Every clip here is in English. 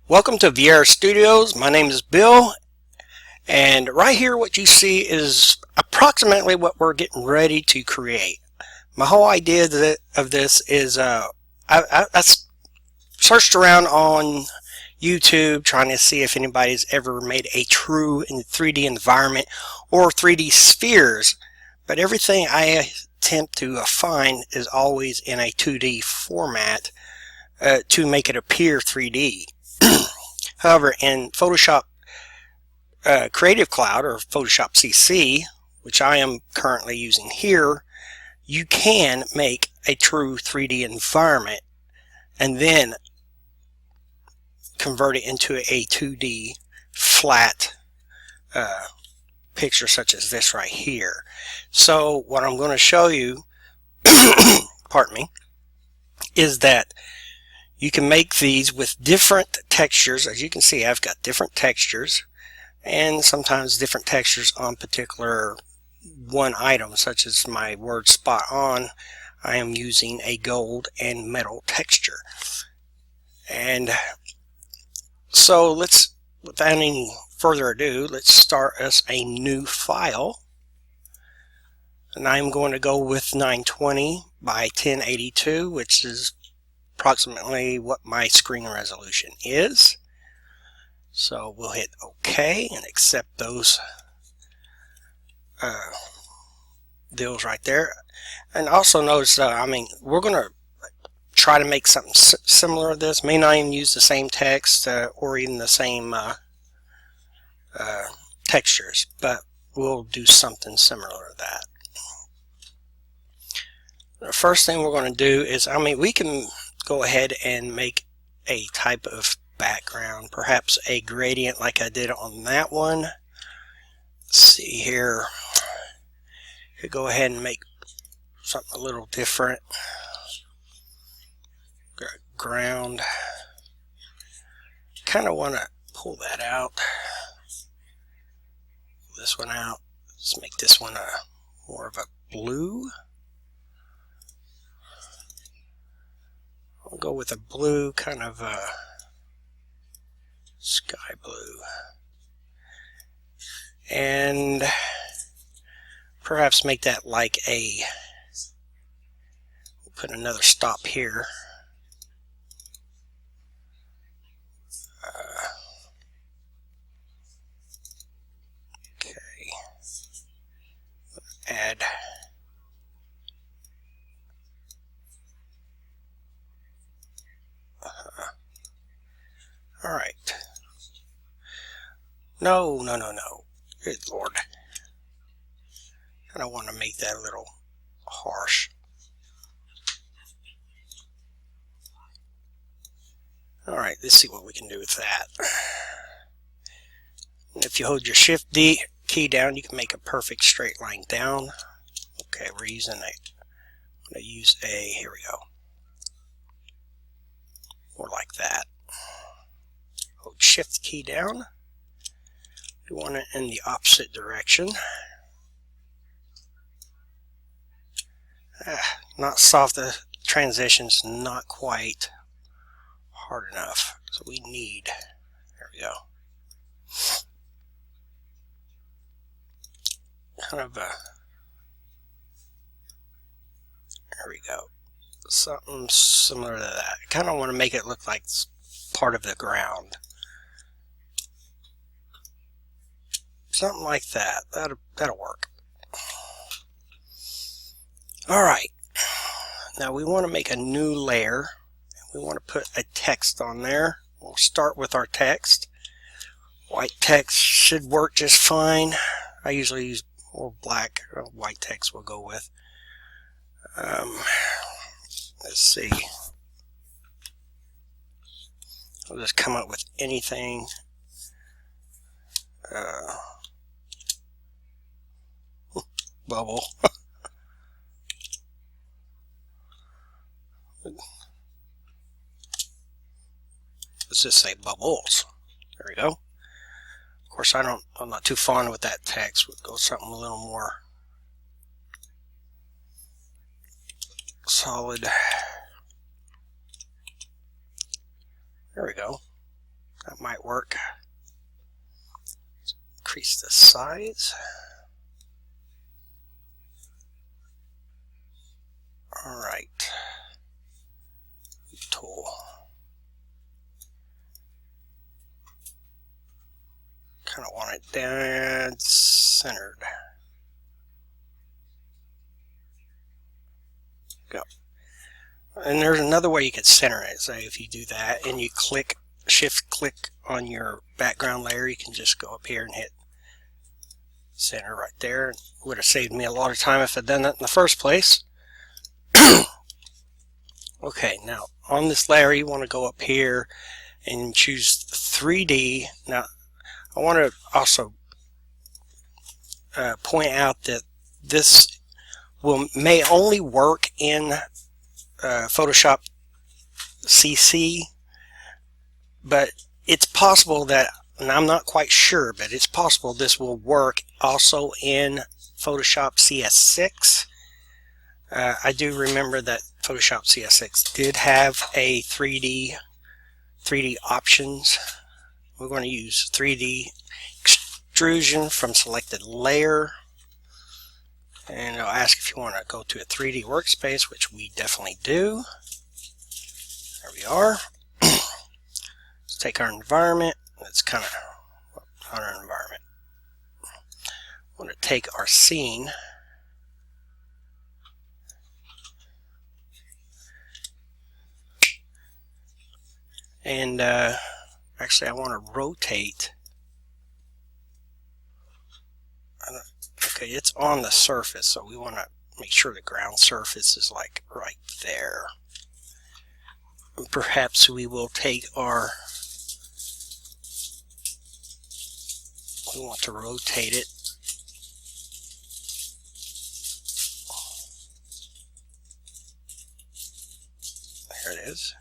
Welcome to Viera Studios. My name is Bill, and right here what you see is approximately what we're getting ready to create. My whole idea of this is I searched around on YouTube trying to see if anybody's ever made a true 3D environment or 3D spheres, but everything I attempt to find is always in a 2D format to make it appear 3D. However, in Photoshop Creative Cloud or Photoshop CC, which I am currently using here, you can make a true 3D environment and then convert it into a 2D flat picture such as this right here. So what I'm going to show you, pardon me, is that you can make these with different textures. As you can see, I've got different textures and sometimes different textures on particular one item, such as my word spot on. I am using a gold and metal texture. And so without any further ado, let's start us a new file. And I'm going to go with 920 by 1082, which is approximately what my screen resolution is. So we'll hit OK and accept those deals right there. And also notice, we're going to try to make something similar to this. May not even use the same text or even the same textures, but we'll do something similar to that. The first thing we're going to do is, we can go ahead and make a type of background, perhaps a gradient like I did on that one. Let's see here. Could go ahead and make something a little different. Ground. Kind of want to pull that out. Pull this one out. Let's make this one more of a blue. I'll go with a blue, kind of a sky blue. And perhaps make that like we'll put another stop here. Okay. Add all right. No. Good Lord. I don't want to make that a little harsh. Alright, let's see what we can do with that. And if you hold your Shift D key down, you can make a perfect straight line down. Okay, we're using I'm going to use here we go. More like that. Hold Shift key down. We want it in the opposite direction. Not soft, the transition's not quite hard enough. So we need, there we go. Kind of there we go. Something similar to that. Kind of want to make it look like it's part of the ground. Something like that. That'll work. Alright. Now we want to make a new layer. We want to put a text on there. We'll start with our text. White text should work just fine. I usually use more black. White text we'll go with. Let's see. I'll just come up with anything. Bubble. Let's just say bubbles. There we go. Of course, I'm not too fond with that text. We'll go something a little more solid. There we go. That might work. Increase the size. Alright. Tool. Kind of want it dead centered. Go. And there's another way you could center it. So if you do that and you click, shift click on your background layer, you can just go up here and hit center right there. It would have saved me a lot of time if I'd done that in the first place. Okay, now on this layer you want to go up here and choose 3D. Now I want to also point out that this may only work in Photoshop CC, but it's possible that, and I'm not quite sure, but it's possible this will work also in Photoshop CS6. I do remember that Photoshop CS6 did have a 3D options. We're going to use 3D extrusion from selected layer, and it'll ask if you want to go to a 3D workspace, which we definitely do. There we are. Let's take our environment. Let's kind of on our environment. I want to take our scene and actually I want to rotate. Okay, it's on the surface, so we want to make sure the ground surface is like right there. And perhaps we will take our, we want to rotate it. There it is.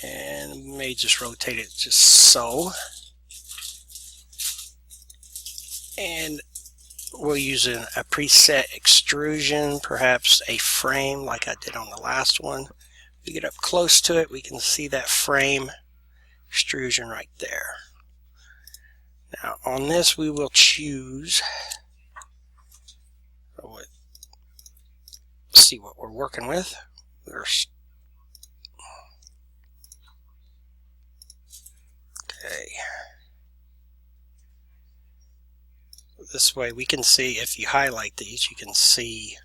And we may just rotate it just so. And we'll use a preset extrusion, perhaps a frame like I did on the last one. We get up close to it, we can see that frame extrusion right there. Now on this we will choose, see what we're working with. Okay. This way we can see, if you highlight these, you can see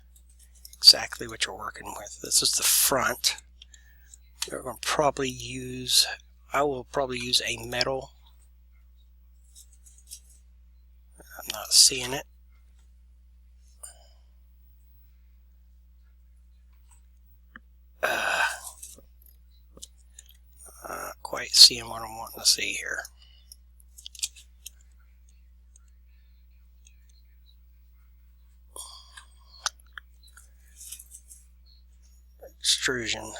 exactly what you're working with. This is the front. We're going to probably use, I will probably use a metal. I'm not seeing it. Not quite seeing what I'm wanting to see here. Extrusion.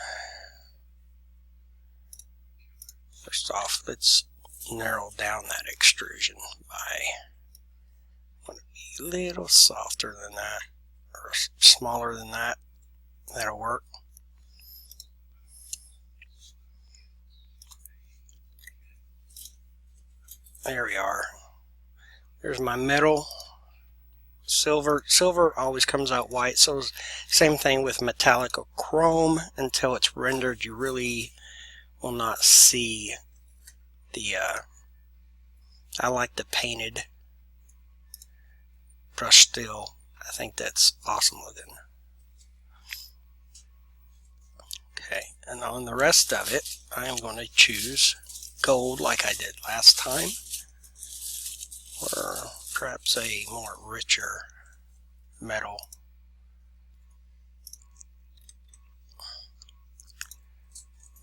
First off, let's narrow down that extrusion by, I want it to be a little softer than that, or smaller than that. That'll work. There we are. There's my metal. Silver always comes out white, so same thing with metallic or chrome. Until it's rendered, you really will not see the I like the painted brush steel. I think that's awesome looking. Okay, and on the rest of it I am going to choose gold like I did last time, or perhaps a more richer metal.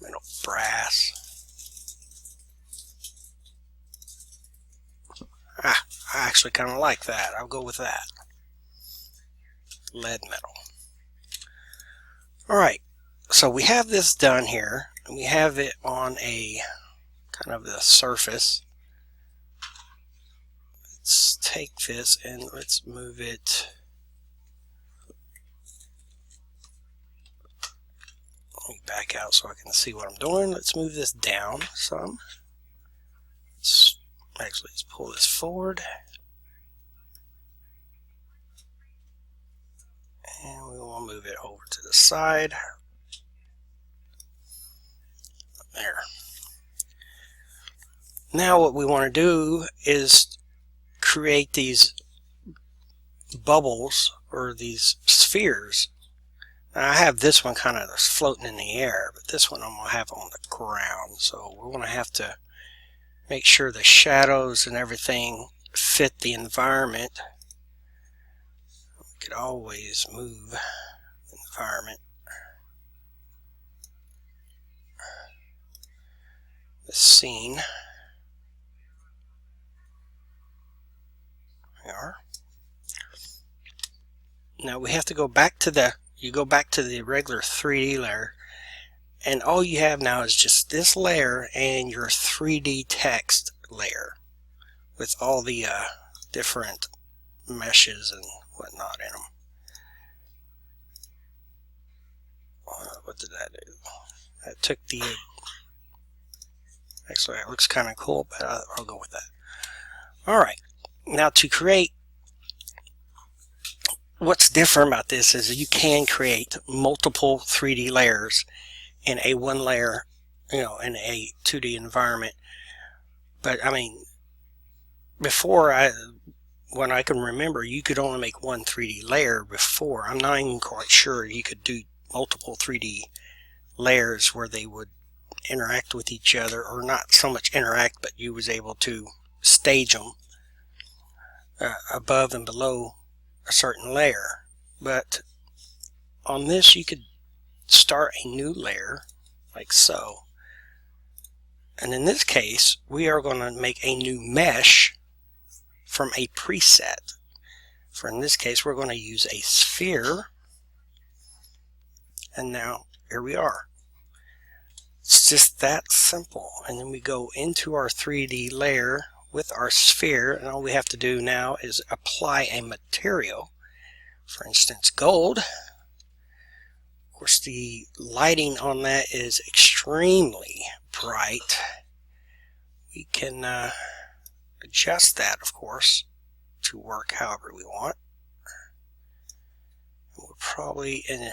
Metal brass. I actually kind of like that. I'll go with that. Lead metal. Alright, so we have this done here, and we have it on a kind of the surface. Let's take this and let's move it. Let me back out so I can see what I'm doing. Let's move this down some. Actually, let's pull this forward. And we will move it over to the side. There. Now what we want to do is create these bubbles or these spheres. Now I have this one kind of floating in the air, but this one I'm going to have on the ground. So we're going to have to make sure the shadows and everything fit the environment. We could always move the environment. The scene. There we are. Now we have to go back to the regular 3D layer, and all you have now is just this layer and your 3D text layer with all the different meshes and whatnot in them. What did that do? That took the... Actually, it looks kind of cool, but I'll go with that. Alright, now to create... What's different about this is you can create multiple 3D layers in a one layer, in a 2D environment. But I mean, before when I can remember, you could only make one 3D layer before. I'm not even quite sure you could do multiple 3D layers where they would interact with each other, or not so much interact, but you was able to stage them above and below a certain layer. But on this you could start a new layer like so, and in this case we are going to make a new mesh from a preset. For in this case we're going to use a sphere, and now here we are. It's just that simple. And then we go into our 3D layer with our sphere, and all we have to do now is apply a material, for instance gold. Of course the lighting on that is extremely bright. We can adjust that, of course, to work however we want. We'll probably see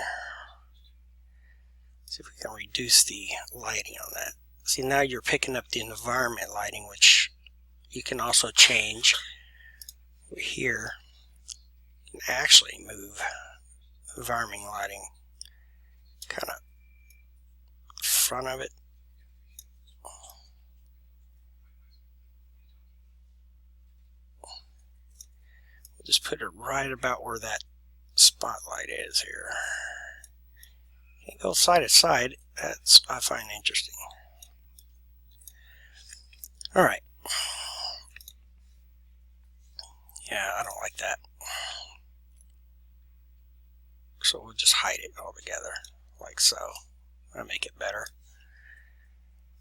if we can reduce the lighting on that. See, now you're picking up the environment lighting, which you can also change here. You can actually move environment lighting kind of in front of it. We'll just put it right about where that spotlight is here. You can go side to side. That's I find interesting. Alright. Yeah, I don't like that. So we'll just hide it altogether, like so. That'll make it better.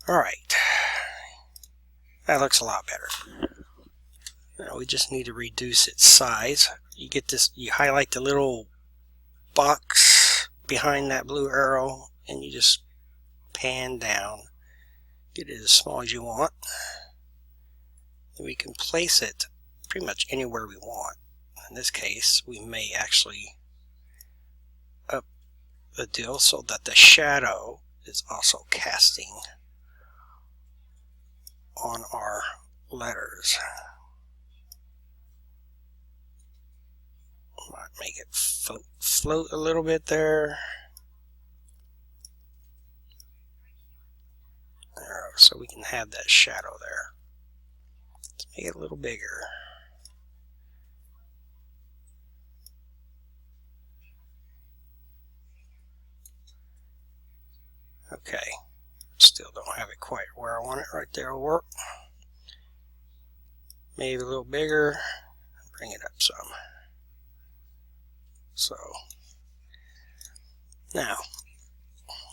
Alright. That looks a lot better. Now we just need to reduce its size. You get this, you highlight the little box behind that blue arrow, and you just pan down. Get it as small as you want. And we can place it pretty much anywhere we want. In this case, we may actually up the deal so that the shadow is also casting on our letters. Might make it float a little bit there. So we can have that shadow there. Let's make it a little bigger. Okay, still don't have it quite where I want it. Right there will work. Maybe a little bigger. Bring it up some. So now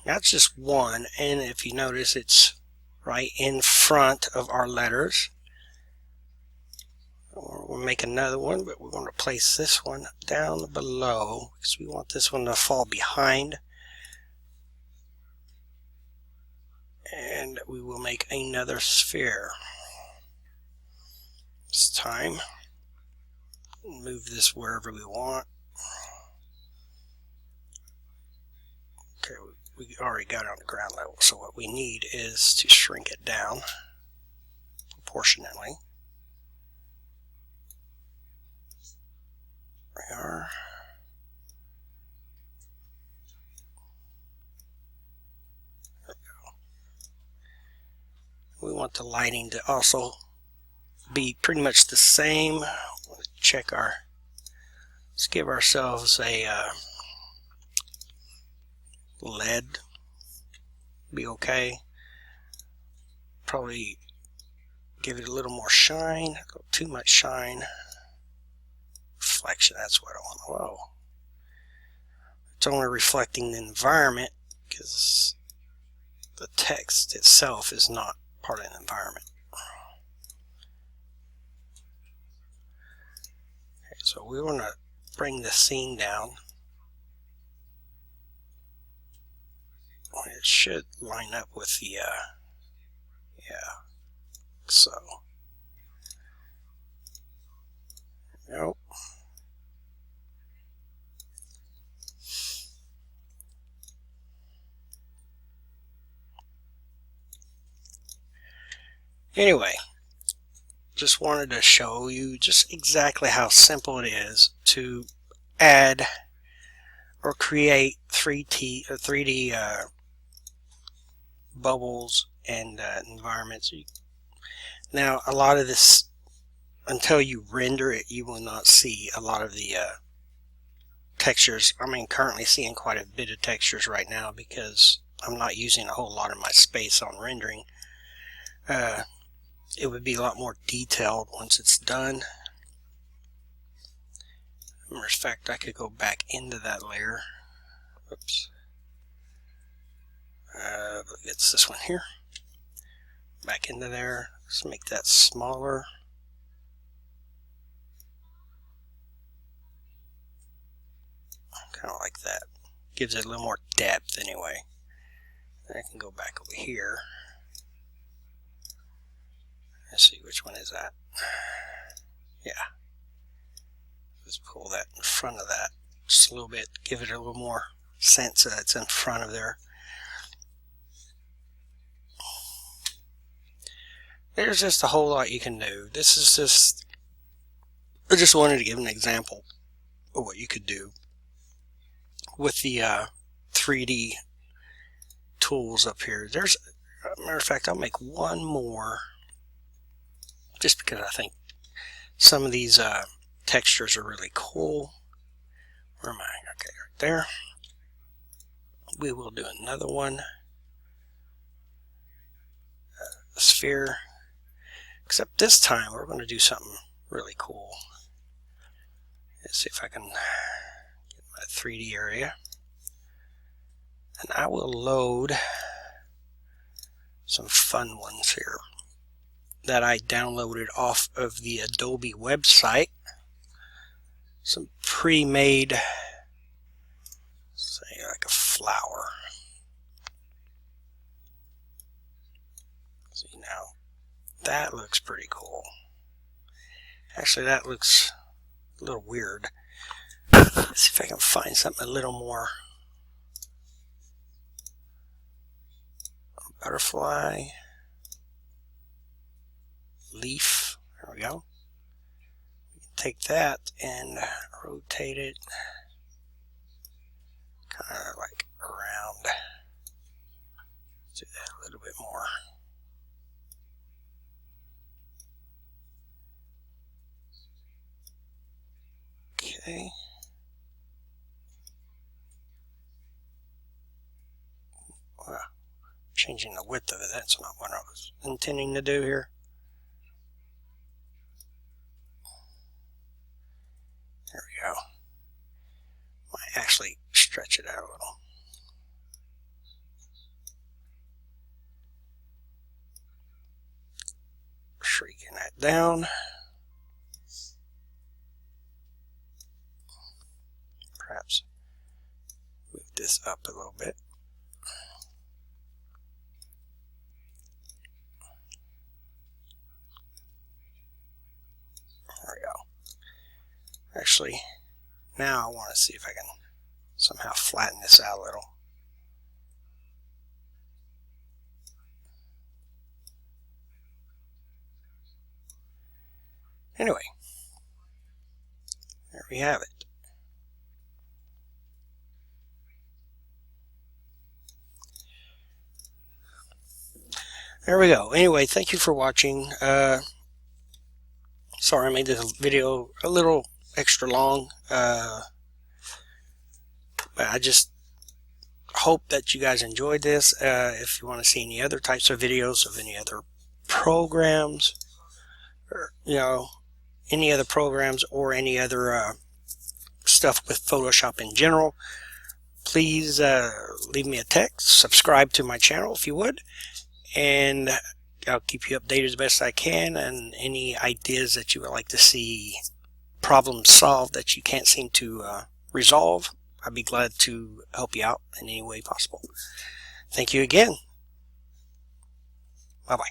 that's just one, and if you notice, it's right in front of our letters. We'll make another one, but we're going to place this one down below because we want this one to fall behind. And we will make another sphere. This time, move this wherever we want. Okay, we already got it on the ground level, so what we need is to shrink it down proportionately. There we are. There we go. We want the lighting to also be pretty much the same. Let's check our, let's give ourselves a LED, be okay. Probably give it a little more shine, too much shine. Reflection, that's what I want. Whoa. It's only reflecting the environment because the text itself is not part of the environment. Okay, so we want to bring the scene down. It should line up with the, yeah, so. Nope. Anyway, just wanted to show you just exactly how simple it is to add or create 3D bubbles and environments. Now, a lot of this, until you render it, you will not see a lot of the textures. I mean, currently seeing quite a bit of textures right now because I'm not using a whole lot of my space on rendering. It would be a lot more detailed once it's done. As a matter of fact, I could go back into that layer. Oops. It's this one here. Back into there. Let's make that smaller. Kind of like that. Gives it a little more depth anyway. Then I can go back over here. Let's see, which one is that? Yeah. Let's pull that in front of that just a little bit. Give it a little more sense that it's in front of there. There's just a whole lot you can do. This is just, I just wanted to give an example of what you could do with the 3D tools up here. There's, as a matter of fact, I'll make one more just because I think some of these textures are really cool. Where am I? Okay, right there. We will do another one. Sphere. Except this time we're going to do something really cool. Let's see if I can get my 3D area. And I will load some fun ones here that I downloaded off of the Adobe website. Some pre-made, say like a flower. See now, that looks pretty cool. Actually, that looks a little weird. Let's see if I can find something a little more. Butterfly. Leaf. There we go. We can take that and rotate it kind of like around. Let's do that a little bit more. Okay. Wow. Changing the width of it, that's not what I was intending to do here. There we go. Might actually stretch it out a little. Shrinking that down. Perhaps move this up a little bit. actually, now I want to see if I can somehow flatten this out a little. Anyway, there we have it. There we go. Anyway, thank you for watching. Sorry I made this video a little extra long. But I just hope that you guys enjoyed this. If you want to see any other types of videos of any other programs, or, you know, any other programs or any other stuff with Photoshop in general, please leave me a text, subscribe to my channel if you would, and I'll keep you updated as best I can, and any ideas that you would like to see problems solved that you can't seem to resolve, I'd be glad to help you out in any way possible. Thank you again. Bye-bye.